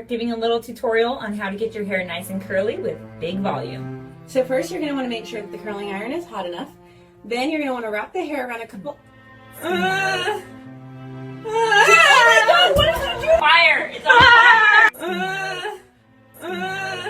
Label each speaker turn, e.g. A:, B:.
A: Giving a little tutorial on how to get your hair nice and curly with big volume.
B: So first you're going to want to make sure that the curling iron is hot enough. Then you're going to want to wrap the hair around a couple...
A: Oh my God, what is that doing? Fire! It's on fire!